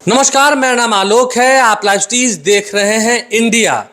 नमस्कार, मेरा नाम आलोक है। आप लाइव स्टीज देख रहे हैं। इंडिया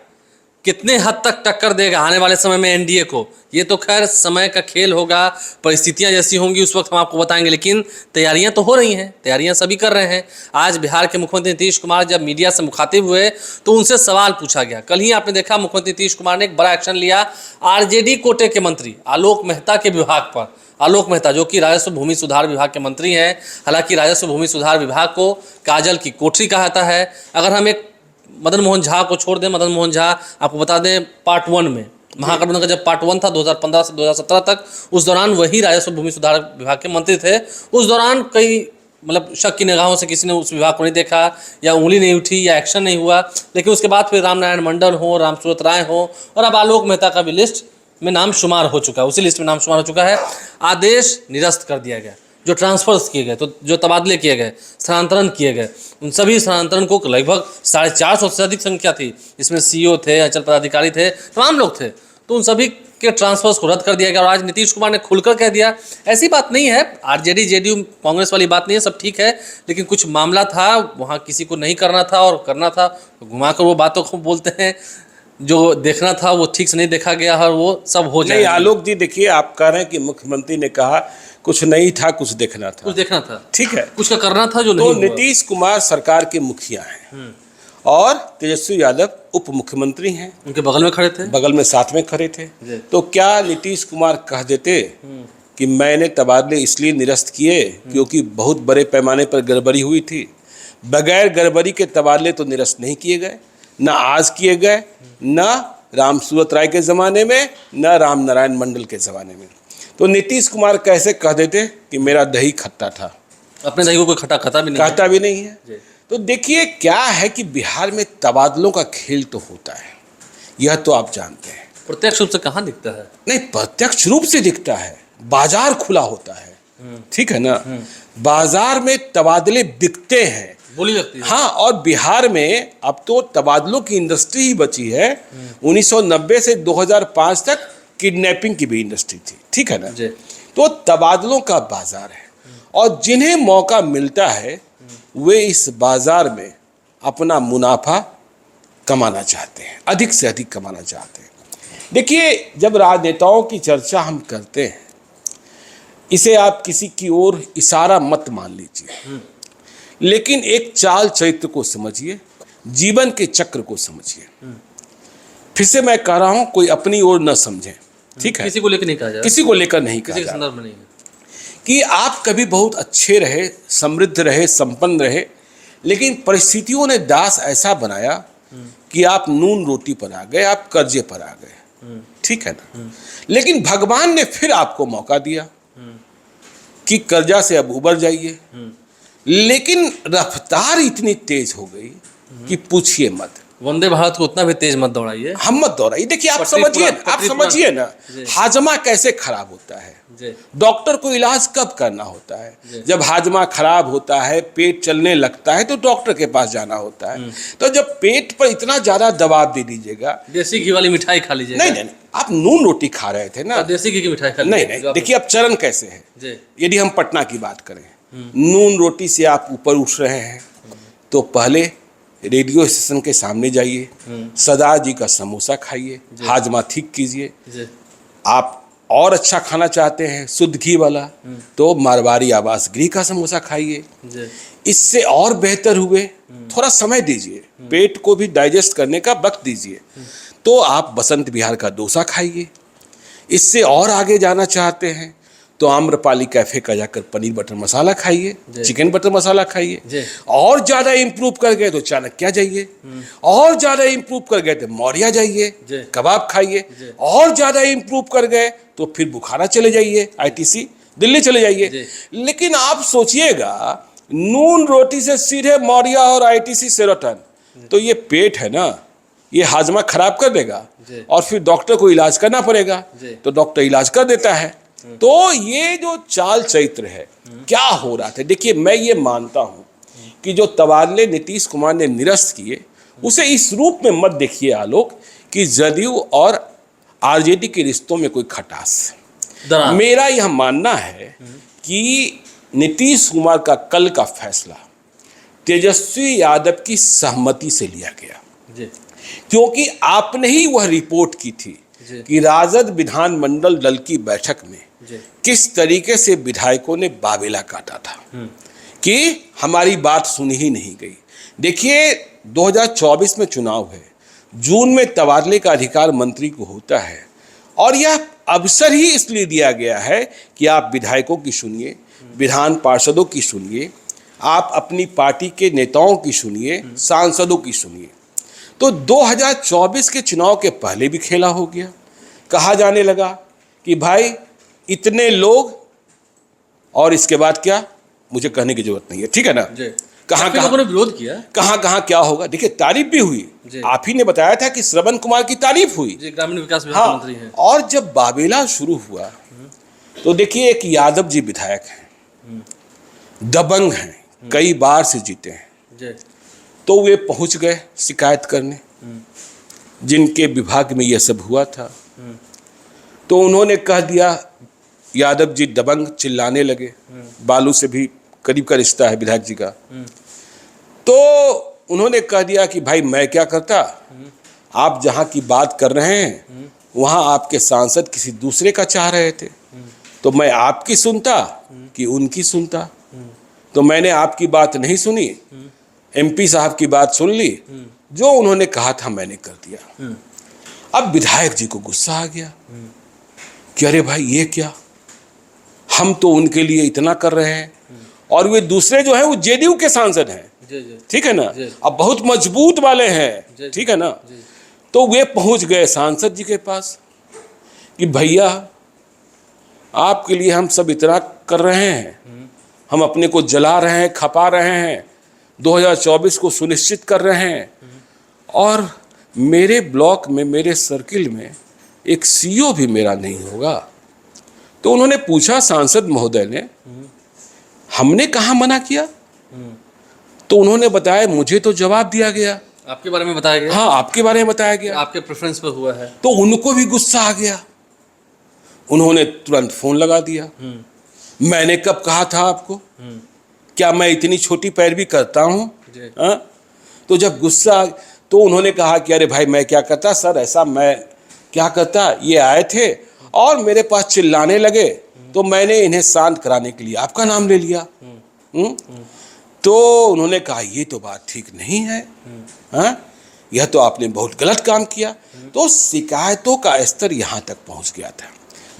कितने हद तक टक्कर देगा आने वाले समय में एनडीए को, ये तो खैर समय का खेल होगा। परिस्थितियां जैसी होंगी उस वक्त हम आपको बताएंगे, लेकिन तैयारियां तो हो रही हैं, तैयारियां सभी कर रहे हैं। आज बिहार के मुख्यमंत्री नीतीश कुमार जब मीडिया से मुखातिब हुए तो उनसे सवाल पूछा गया। कल ही आपने देखा मुख्यमंत्री नीतीश कुमार ने एक बड़ा एक्शन लिया आरजेडी कोटे के मंत्री आलोक मेहता के विभाग पर। आलोक मेहता जो कि राजस्व भूमि सुधार विभाग के मंत्री हैं। हालांकि राजस्व भूमि सुधार विभाग को काजल की कोठरी कहा जाता है। अगर हम एक मदन मोहन झा को छोड़ दें, मदन मोहन झा आपको बता दें पार्ट 1 में महागठबंधन का जब पार्ट 1 था 2015 से 2017 तक, उस दौरान वही राजस्व भूमि सुधार विभाग के मंत्री थे। उस दौरान कई मतलब शक की निगाहों से किसी ने उस विभाग को नहीं देखा, या उंगली नहीं उठी, या एक्शन नहीं हुआ। लेकिन उसके बाद फिर रामनारायण मंडल हो, रामसूरत राय हो, और अब आलोक मेहता का भी लिस्ट में नाम शुमार हो चुका है, उसी लिस्ट में नाम शुमार हो चुका है। आदेश निरस्त कर दिया गया। जो ट्रांसफर्स किए गए, तो जो तबादले किए गए, स्थानांतरण किए गए, उन सभी स्थानांतरण को लगभग 450 से अधिक संख्या थी। इसमें सीईओ थे, अंचल पदाधिकारी थे, तमाम लोग थे। तो उन सभी के ट्रांसफर्स को रद्द कर दिया गया। और आज नीतीश कुमार ने खुलकर कह दिया, ऐसी बात नहीं है, आरजेडी जेडीयू कांग्रेस वाली बात नहीं है, सब ठीक है, लेकिन कुछ मामला था वहाँ किसी को नहीं करना था और करना था, घुमाकर वो बातों को बोलते हैं। जो देखना था वो ठीक से नहीं देखा गया और वो सब हो जाए। नहीं आलोक जी, देखिए आप कह रहे हैं कि मुख्यमंत्री ने कहा कुछ नहीं था, कुछ देखना था। कुछ देखना था, ठीक है, कुछ का करना था जो तो नहीं हुआ। नीतीश कुमार सरकार के मुखिया हैं और तेजस्वी यादव उप मुख्यमंत्री हैं, उनके बगल में खड़े थे, बगल में साथ में खड़े थे। तो क्या नीतीश कुमार कह देते कि मैंने तबादले इसलिए निरस्त किए क्योंकि बहुत बड़े पैमाने पर गड़बड़ी हुई थी? बगैर गड़बड़ी के तबादले तो निरस्त नहीं किए गए, न आज किए गए, न रामसूरत राय के ज़माने में, न रामनारायण मंडल के ज़माने में। तो नीतीश कुमार कैसे कह देते कि मेरा दही खट्टा था? अपने दही को कोई खट्टा खाता भी नहीं, कहता भी नहीं है। तो देखिए क्या है कि बिहार में तबादलों का खेल तो होता है, यह तो आप जानते हैं। प्रत्यक्ष रूप से कहाँ दिखता है? नहीं, प्रत्यक्ष रूप से दिखता है, बाजार खुला होता है, ठीक है ना। बाजार में तबादले बिकते हैं, बोली लगती है। हाँ, और बिहार में अब तो तबादलों की इंडस्ट्री ही बची है। 1990 से 2005 तक किडनैपिंग की भी इंडस्ट्री थी, ठीक है ना। तो तबादलों का बाजार है और जिन्हें मौका मिलता है वे इस बाजार में अपना मुनाफा कमाना चाहते हैं, अधिक से अधिक कमाना चाहते हैं। देखिए, जब राजनेताओं की चर्चा हम करते हैं, इसे आप किसी की ओर इशारा मत मान लीजिए, लेकिन एक चाल चरित्र को समझिए, जीवन के चक्र को समझिए। फिर से मैं कह रहा हूं, कोई अपनी ओर न समझे, ठीक है। किसी को लेकर नहीं कहा जाए, किसी को लेकर नहीं कहा किसी के जाए संदर्भ में नहीं है कि आप कभी बहुत अच्छे रहे, समृद्ध रहे, संपन्न रहे, लेकिन परिस्थितियों ने दास ऐसा बनाया कि आप नून रोटी पर आ गए, आप कर्जे पर आ गए, ठीक है ना। लेकिन भगवान ने फिर आपको मौका दिया कि कर्जा से अब उबर जाइए, लेकिन रफ्तार इतनी तेज हो गई कि पूछिए मत। वंदे भारत को उतना भी तेज मत दौड़ाइए, हम मत दौड़ाइए। देखिए, आप समझिए ना, हाजमा कैसे खराब होता है। डॉक्टर को इलाज कब करना होता है? जब हाजमा खराब होता है, पेट चलने लगता है, तो डॉक्टर के पास जाना होता है। तो जब पेट पर इतना ज्यादा दबाव दे दीजिएगा, देसी घी वाली मिठाई खा लीजिएगा। नहीं, आप नून रोटी खा रहे थे ना, देसी घी की मिठाई खा नहीं लीजिएगा। नहीं, देखिए अब चरण कैसे है। यदि हम पटना की बात करें, नून रोटी से आप ऊपर उठ रहे हैं, तो पहले रेडियो स्टेशन के सामने जाइए, सरदार जी का समोसा खाइए, हाजमा ठीक कीजिए। आप और अच्छा खाना चाहते हैं, शुद्ध घी वाला, तो मारवाड़ी आवास गृह का समोसा खाइए। इससे और बेहतर हुए, थोड़ा समय दीजिए, पेट को भी डाइजेस्ट करने का वक्त दीजिए, तो आप बसंत विहार का डोसा खाइए। इससे और आगे जाना चाहते हैं तो आम्रपाली कैफे का जाकर पनीर बटर मसाला खाइए, चिकन बटर मसाला खाइए। और ज्यादा इंप्रूव कर गए तो चाणक्य जाइए, और ज्यादा इंप्रूव कर गए तो मौर्या जाइए, कबाब खाइए। और ज्यादा इंप्रूव कर गए तो फिर बुखारा चले जाइए, आईटीसी दिल्ली चले जाइए। लेकिन आप सोचिएगा, नून रोटी से सीधे मौर्या और आईटीसी शेराटन, तो ये पेट है ना, ये हाजमा खराब कर देगा और फिर डॉक्टर को इलाज करना पड़ेगा, तो डॉक्टर इलाज कर देता है। तो ये जो चाल चरित्र है, क्या हो रहा था। देखिए, मैं ये मानता हूं कि जो तबादले नीतीश कुमार ने निरस्त किए, उसे इस रूप में मत देखिए आलोक कि जदयू और आरजेडी के रिश्तों में कोई खटास। मेरा यह मानना है कि नीतीश कुमार का कल का फैसला तेजस्वी यादव की सहमति से लिया गया, जी क्योंकि आपने ही वह रिपोर्ट की थी जी कि राजद विधानमंडल दल की बैठक में जी किस तरीके से विधायकों ने बाबेला काटा था कि हमारी बात सुनी ही नहीं गई। देखिए 2024 में चुनाव है, जून में तबादले का अधिकार मंत्री को होता है और यह अवसर ही इसलिए दिया गया है कि आप विधायकों की सुनिए, विधान पार्षदों की सुनिए, आप अपनी पार्टी के नेताओं की सुनिए, सांसदों की सुनिए। तो 2024 के चुनाव के पहले भी खेला हो गया। कहा जाने लगा कि भाई इतने लोग, और इसके बाद क्या, मुझे कहने की जरूरत नहीं है, ठीक है ना। कहाँ लोगों ने विरोध किया, कहाँ क्या होगा। देखिए तारीफ भी हुई, आप ही ने बताया था कि श्रवण कुमार की तारीफ हुई, ग्रामीण विकास विभाग मंत्री हैं। और जब बाबेला शुरू हुआ तो देखिए एक यादव जी विधायक हैं, दबंग हैं, कई बार से जीते हैं, तो वे पहुंच गए शिकायत करने जिनके विभाग में यह सब हुआ था। तो उन्होंने कह दिया, यादव जी दबंग, चिल्लाने लगे, बालू से भी करीब का रिश्ता है विधायक जी का। तो उन्होंने कह दिया कि भाई मैं क्या करता, आप जहां की बात कर रहे हैं वहां आपके सांसद किसी दूसरे का चाह रहे थे, तो मैं आपकी सुनता कि उनकी सुनता। तो मैंने आपकी बात नहीं सुनी, एमपी साहब की बात सुन ली, जो उन्होंने कहा था मैंने कर दिया। अब विधायक जी को गुस्सा आ गया कि अरे भाई ये क्या, हम तो उनके लिए इतना कर रहे हैं और वे दूसरे जो है वो जेडीयू के सांसद हैं, ठीक है ना, अब बहुत मजबूत वाले हैं, ठीक है ना। तो वे पहुंच गए सांसद जी के पास कि भैया आपके लिए हम सब इतना कर रहे हैं, हम अपने को जला रहे हैं, खपा रहे हैं, 2024 को सुनिश्चित कर रहे हैं, और मेरे ब्लॉक में, मेरे सर्किल में एक सीईओ भी मेरा नहीं होगा। तो उन्होंने पूछा सांसद महोदय ने, हमने कहाँ मना किया? तो उन्होंने बताया मुझे तो जवाब दिया गया, आपके बारे में बताया गया। हाँ आपके बारे में बताया गया, आपके प्रेफरेंस पर हुआ है। तो उनको भी गुस्सा आ गया, उन्होंने तुरंत फोन लगा दिया, मैंने कब कहा था आपको, क्या मैं इतनी छोटी पैरवी करता हूँ? तो जब गुस्सा, तो उन्होंने कहा कि अरे भाई मैं क्या करता सर, ऐसा मैं क्या करता, ये आए थे और मेरे पास चिल्लाने लगे तो मैंने इन्हें शांत कराने के लिए आपका नाम ले लिया। तो उन्होंने कहा ये तो बात ठीक नहीं है, यह तो आपने बहुत गलत काम किया। तो शिकायतों का स्तर यहाँ तक पहुँच गया था,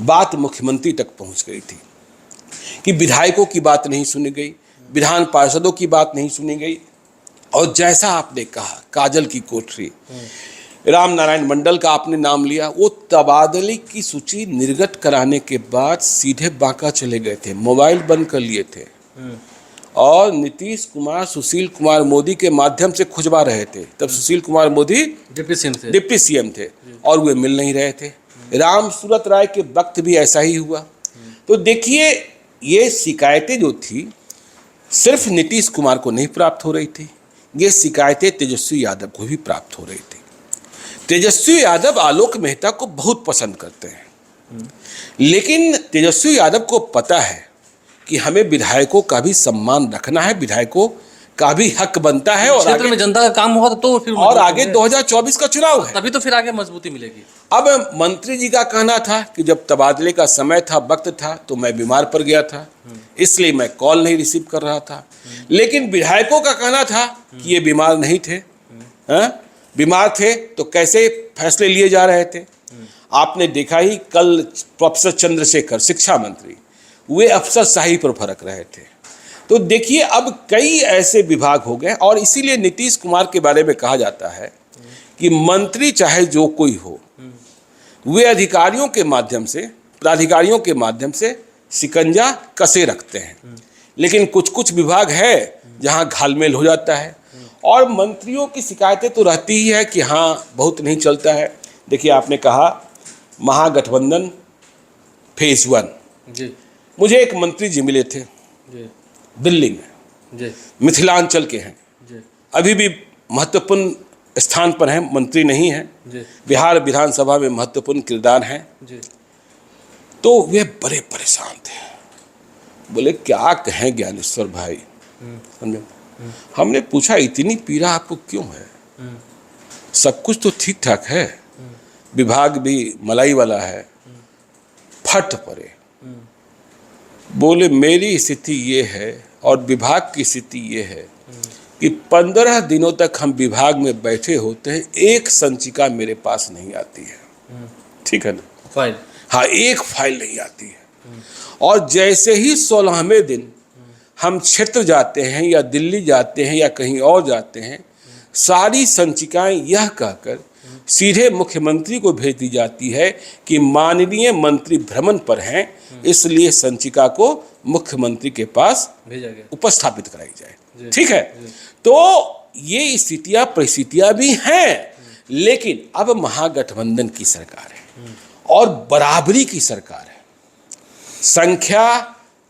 बात मुख्यमंत्री तक पहुँच गई थी कि विधायकों की बात नहीं सुनी गई, विधान पार्षदों की बात नहीं सुनी गई। और जैसा आपने कहा काजल की कोठरी, राम नारायण मंडल का आपने नाम लिया, वो तबादले की सूची निर्गत कराने के बाद सीधे बांका चले गए थे, मोबाइल बंद कर लिए थे और नीतीश कुमार सुशील कुमार मोदी के माध्यम से खुजवा रहे थे। तब सुशील कुमार मोदी डिप्टी सीएम थे और वे मिल नहीं रहे थे। राम सूरत राय के वक्त भी ऐसा ही हुआ। तो देखिए ये शिकायतें जो थी सिर्फ नीतीश कुमार को नहीं प्राप्त हो रही थी, ये शिकायतें तेजस्वी यादव को भी प्राप्त हो रही थी। तेजस्वी यादव आलोक मेहता को बहुत पसंद करते हैं, लेकिन तेजस्वी यादव को पता है कि हमें विधायकों का भी सम्मान रखना है, विधायकों का भी हक बनता है, और क्षेत्र में जनता का काम होगा तो फिर, और आगे 2024 का चुनाव है, तभी तो फिर आगे मजबूती मिलेगी। अब मंत्री जी का कहना था कि जब तबादले का समय था, वक्त था, तो मैं बीमार पड़ गया था, इसलिए मैं कॉल नहीं रिसीव कर रहा था। लेकिन विधायकों का कहना था कि ये बीमार नहीं थे, बीमार थे तो कैसे फैसले लिए जा रहे थे। आपने देखा ही कल प्रोफेसर चंद्रशेखर शिक्षा मंत्री, वे अफसरशाही पर फरक रहे थे। तो देखिए अब कई ऐसे विभाग हो गए, और इसीलिए नीतीश कुमार के बारे में कहा जाता है कि मंत्री चाहे जो कोई हो, वे अधिकारियों के माध्यम से, प्राधिकारियों के माध्यम से शिकंजा कसे रखते हैं, लेकिन कुछ कुछ विभाग है जहां घालमेल हो जाता है। और मंत्रियों की शिकायतें तो रहती ही है कि हाँ बहुत नहीं चलता है। देखिए आपने कहा महागठबंधन फेज 1, मुझे एक मंत्री जी मिले थे दिल्ली में, मिथिलांचल के हैं, अभी भी महत्वपूर्ण स्थान पर हैं, मंत्री नहीं हैं, बिहार विधानसभा में महत्वपूर्ण किरदार हैं। तो वे बड़े परेशान थे, बोले क्या कहें ज्ञानेश्वर भाई, हमने पूछा इतनी पीड़ा आपको क्यों है? सब कुछ तो ठीक ठाक है, विभाग भी मलाई वाला है, फट पड़े। बोले मेरी स्थिति ये है और विभाग की स्थिति ये है कि 15 दिनों तक हम विभाग में बैठे होते हैं, एक संचिका मेरे पास नहीं आती है। ठीक है ना? फाइल, हाँ, एक फाइल नहीं आती है। और जैसे ही 16वें दिन हम क्षेत्र जाते हैं या दिल्ली जाते हैं या कहीं और जाते हैं, सारी संचिकाएं यह कहकर सीधे मुख्यमंत्री को भेज दी जाती है कि माननीय मंत्री भ्रमण पर हैं, इसलिए संचिका को मुख्यमंत्री के पास भेजा गया, उपस्थापित कराई जाए। ठीक है, तो ये स्थितियां परिस्थितियां भी हैं, लेकिन अब महागठबंधन की सरकार है और बराबरी की सरकार है। संख्या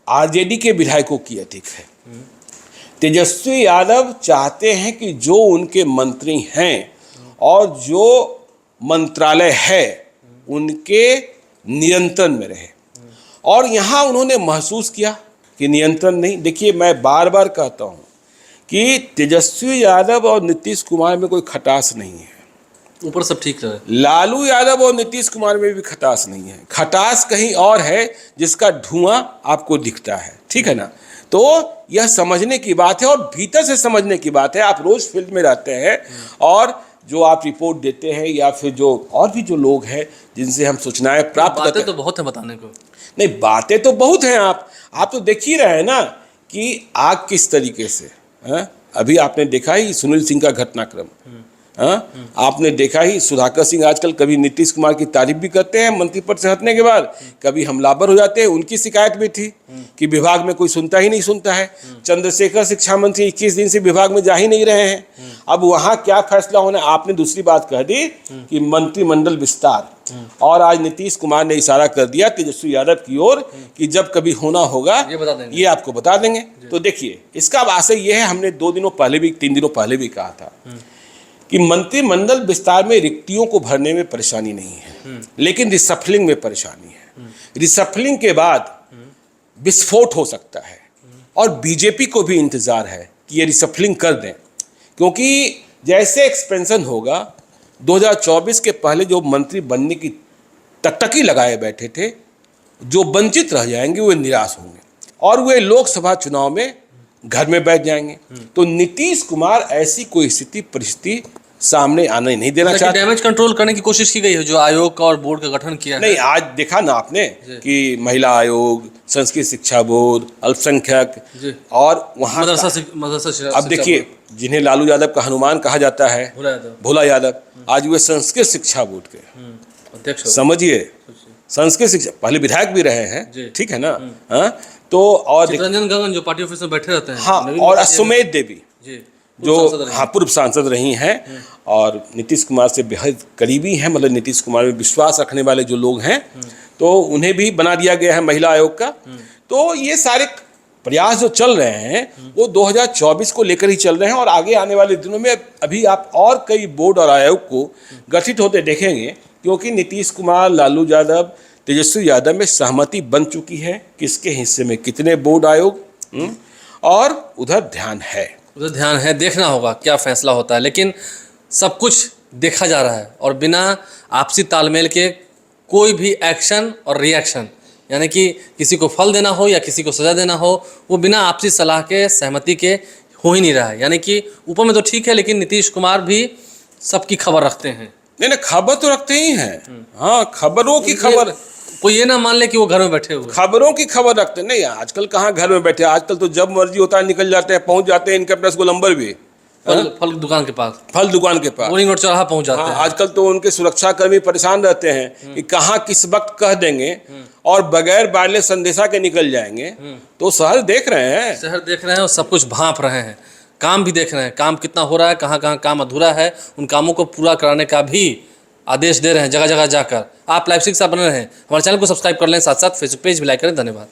आरजेडी के विधायकों की अधिक है। तेजस्वी यादव चाहते हैं कि जो उनके मंत्री हैं और जो मंत्रालय है उनके नियंत्रण में रहे, और यहाँ उन्होंने महसूस किया कि नियंत्रण नहीं। देखिए, मैं बार बार कहता हूँ कि तेजस्वी यादव और नीतीश कुमार में कोई खटास नहीं है, ऊपर सब ठीक रहे। लालू यादव और नीतीश कुमार में भी खटास नहीं है, खटास कहीं और है जिसका धुआं आपको दिखता है। ठीक है ना? तो यह समझने की बात है और भीतर से समझने की बात है। आप रोज फील्ड में रहते हैं और जो आप रिपोर्ट देते हैं या फिर जो और भी जो लोग हैं जिनसे हम सूचनाएं प्राप्त करते हैं, तो बहुत है बताने को। नहीं, बातें तो बहुत हैं। आप तो देख ही रहे हैं ना कि आग किस तरीके से है? अभी आपने देखा ही सुनील सिंह का घटनाक्रम, आपने देखा ही सुधाकर सिंह आजकल कभी नीतीश कुमार की तारीफ भी करते हैं मंत्री पद से हटने के बाद, कभी हमलावर हो जाते हैं। उनकी शिकायत भी थी कि विभाग में कोई सुनता ही नहीं सुनता है। चंद्रशेखर शिक्षा मंत्री 21 दिन से विभाग में जा ही नहीं रहे हैं। अब वहां क्या फैसला होना। आपने दूसरी बात कह दी कि मंत्रिमंडल विस्तार, और आज नीतीश कुमार ने इशारा कर दिया तेजस्वी यादव की ओर कि जब कभी होना होगा ये आपको बता देंगे। तो देखिए, इसका आशय ये है, हमने 2 दिनों पहले भी 3 दिनों पहले भी कहा था कि मंत्रिमंडल विस्तार में रिक्तियों को भरने में परेशानी नहीं है, लेकिन रिसफलिंग में परेशानी है। रिसफलिंग के बाद विस्फोट हो सकता है और बीजेपी को भी इंतजार है कि ये रिसफलिंग कर दें, क्योंकि जैसे एक्सपेंशन होगा 2024 के पहले जो मंत्री बनने की टकटकी लगाए बैठे थे, जो वंचित रह जाएंगे वे निराश होंगे और वे लोकसभा चुनाव में घर में बैठ जाएंगे। तो नीतीश कुमार ऐसी कोई स्थिति परिस्थिति सामने आने नहीं देना चाहते। डैमेज कंट्रोल करने की कोशिश की गई है जो आयोग का और बोर्ड का गठन किया है। नहीं, आज देखा ना आपने कि महिला आयोग, संस्कृत शिक्षा बोर्ड, अल्पसंख्यक और वहाँ मदरसा। अब देखिए, जिन्हें लालू यादव का हनुमान कहा जाता है, भोला यादव, आज वे संस्कृत शिक्षा बोर्ड के अध्यक्ष। समझिए, संस्कृत शिक्षा, पहले विधायक भी रहे हैं। ठीक है ना? हाँ, तो और रंजन गगन जो पार्टी ऑफिस में बैठे रहते हैं। हाँ, और अश्वमेध देवी जो हाँ पूर्व सांसद रही हैं और नीतीश कुमार से बेहद करीबी हैं, मतलब नीतीश कुमार में विश्वास रखने वाले जो लोग हैं, तो उन्हें भी बना दिया गया है महिला आयोग का। तो ये सारे प्रयास जो चल रहे हैं वो 2024 को लेकर ही चल रहे हैं और आगे आने वाले दिनों में अभी आप और कई बोर्ड और आयोग को गठित होते देखेंगे, क्योंकि नीतीश कुमार, लालू यादव, तेजस्वी यादव में सहमति बन चुकी है किसके हिस्से में कितने बोर्ड आयोग, और उधर ध्यान है। देखना होगा क्या फैसला होता है, लेकिन सब कुछ देखा जा रहा है और बिना आपसी तालमेल के कोई भी एक्शन और रिएक्शन, यानी कि किसी को फल देना हो या किसी को सजा देना हो, वो बिना आपसी सलाह के, सहमति के हो ही नहीं रहा है। यानी कि ऊपर में तो ठीक है, लेकिन नीतीश कुमार भी सबकी खबर रखते हैं। नहीं, खबर तो रखते ही हैं। हाँ, खबरों की खबर, कोई ये ना मान ले कि वो घर में बैठे हुए, खबरों की खबर रखते नहीं। आजकल कहाँ घर में बैठे, आजकल तो जब मर्जी होता है निकल जाते हैं, पहुंच जाते हैं इनके पास गोलंबर भी, फल दुकान के पास, बोरिंग रोड चौराहा पहुंच जाते हैं। आजकल तो उनके सुरक्षा कर्मी परेशान रहते हैं कि कहाँ किस वक्त कह देंगे और बगैर वायरलेस संदेशा के निकल जाएंगे। तो शहर देख रहे हैं और सब कुछ भांप रहे हैं, काम भी देख रहे हैं, काम कितना हो रहा है, कहाँ कहाँ काम अधूरा है, उन कामों को पूरा कराने का भी आदेश दे रहे हैं जगह जगह जाकर। आप लाइव 6 बने रहें, हमारे चैनल को सब्सक्राइब कर लें, साथ साथ फेसबुक पेज भी लाइक करें। धन्यवाद।